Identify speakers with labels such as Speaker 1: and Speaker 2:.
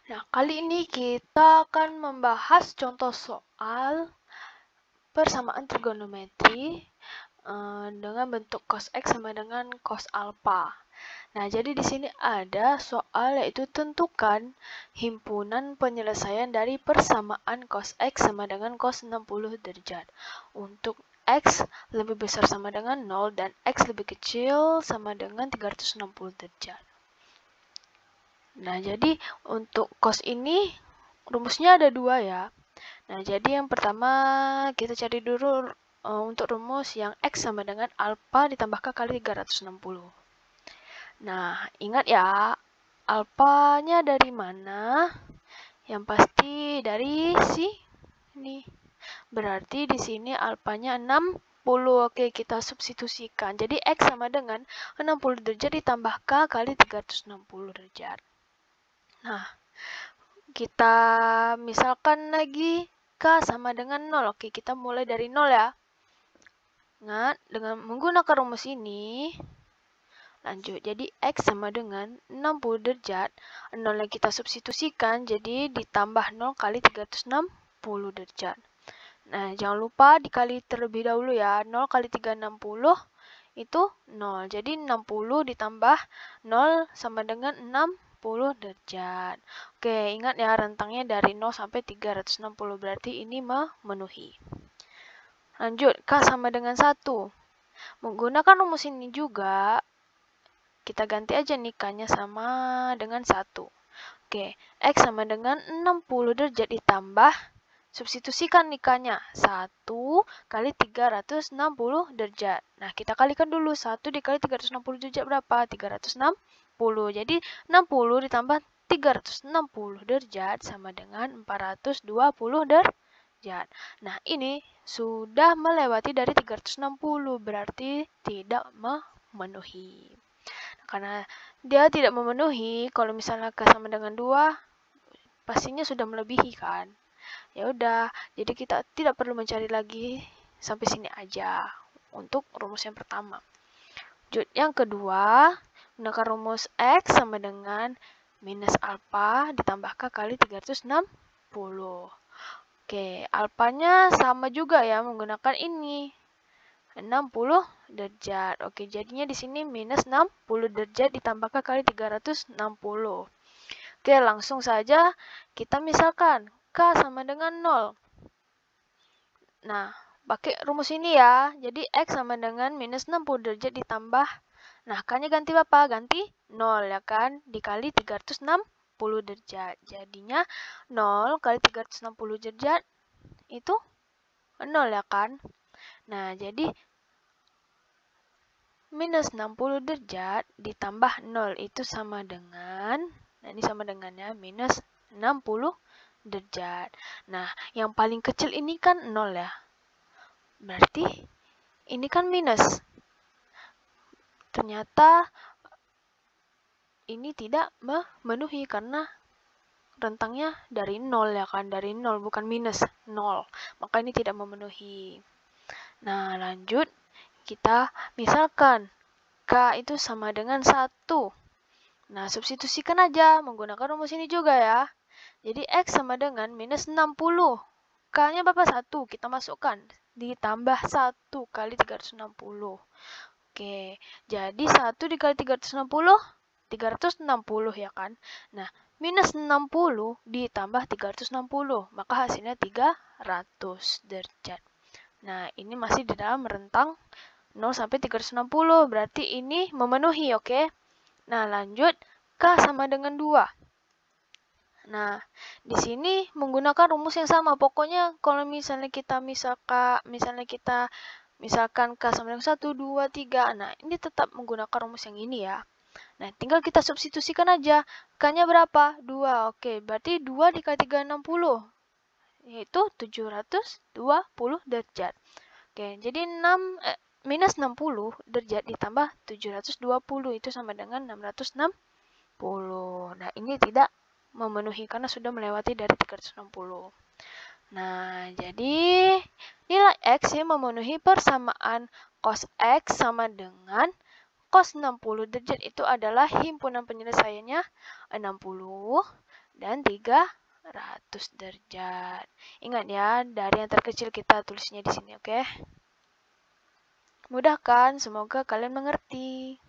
Speaker 1: Nah, kali ini kita akan membahas contoh soal persamaan trigonometri dengan bentuk cos X sama dengan cos alpha. Nah, jadi di sini ada soal yaitu tentukan himpunan penyelesaian dari persamaan cos X sama dengan cos 60 derajat. Untuk X lebih besar sama dengan 0 dan X lebih kecil sama dengan 360 derajat. Nah, jadi untuk cos ini rumusnya ada dua ya. Nah, jadi yang pertama kita cari dulu untuk rumus yang X sama dengan alpha ditambah K kali 360. Nah, ingat ya, alpanya dari mana? Yang pasti dari sini. Berarti di sini alpanya 60. Oke, kita substitusikan. Jadi X sama dengan 60 derajat ditambah K kali 360 derajat. Nah, kita misalkan lagi K sama dengan 0. Oke, kita mulai dari 0 ya. Ingat, dengan menggunakan rumus ini, lanjut. Jadi, X sama dengan 60 derajat. 0 yang kita substitusikan, jadi ditambah 0 kali 360 derajat. Nah, jangan lupa dikali terlebih dahulu ya. 0 kali 360 itu 0. Jadi 60 ditambah 0 sama dengan 60 derajat. Oke, ingat ya rentangnya dari 0 sampai 360. Berarti ini memenuhi. Lanjut, K sama dengan 1. Menggunakan rumus ini juga, kita ganti aja nih K-nya sama dengan 1. Oke, X sama dengan 60 derajat ditambah substitusikan nikahnya 1 kali 360 derajat. Nah, kita kalikan dulu 1 dikali 360 derajat berapa? 360. Jadi 60 ditambah 360 derajat sama dengan 420 derajat. Nah, ini sudah melewati dari 360, berarti tidak memenuhi. Karena dia tidak memenuhi, kalau misalnya K sama dengan 2, pastinya sudah melebihi kan? Ya udah, jadi kita tidak perlu mencari lagi, sampai sini aja untuk rumus yang pertama. Lanjut, yang kedua, gunakan rumus X sama dengan minus alpha ditambah K kali 360. Oke, alpanya sama juga ya menggunakan ini. 60 derajat. Oke, jadinya di sini minus 60 derajat ditambah K kali 360. Oke, langsung saja kita misalkan K sama dengan 0. Nah, pakai rumus ini ya. Jadi X sama dengan minus 60 derajat ditambah. Nah, K-nya ganti apa? Ganti 0 ya kan? Dikali 360 derajat. Jadinya 0 kali 360 derajat itu 0 ya kan? Nah, jadi minus 60 derajat ditambah 0 itu sama dengan, nah ini sama dengannya, minus 60 derajat. Nah, yang paling kecil ini kan 0 ya. Berarti ini kan minus. Ternyata ini tidak memenuhi karena rentangnya dari 0 ya kan. Dari 0 bukan minus 0. Maka ini tidak memenuhi. Nah, lanjut. Kita misalkan K itu sama dengan 1. Nah, substitusikan aja menggunakan rumus ini juga ya. Jadi X sama dengan minus 60. K-nya berapa? 1. Kita masukkan. Ditambah 1 kali 360. Oke, jadi 1 dikali 360, 360 ya kan? Nah, minus 60 ditambah 360, maka hasilnya 300 derajat. Nah, ini masih di dalam rentang 0 sampai 360, berarti ini memenuhi, oke? Nah, lanjut, K sama dengan 2. Nah, di sini menggunakan rumus yang sama. Pokoknya kalau misalnya kita misalkan K sama dengan 1, 2, 3. Nah, ini tetap menggunakan rumus yang ini ya. Nah, tinggal kita substitusikan aja. K-nya berapa? 2. Oke, berarti 2 dikali 360. Yaitu 720 derajat. Oke, jadi minus 60 derajat ditambah 720. Itu sama dengan 660. Nah, ini tidak memenuhi karena sudah melewati dari 360. Nah, jadi nilai X yang memenuhi persamaan cos X sama dengan cos 60 derajat itu adalah himpunan penyelesaiannya 60 dan 300 derajat. Ingat ya, dari yang terkecil kita tulisnya di sini, oke? Mudah kan? Semoga kalian mengerti.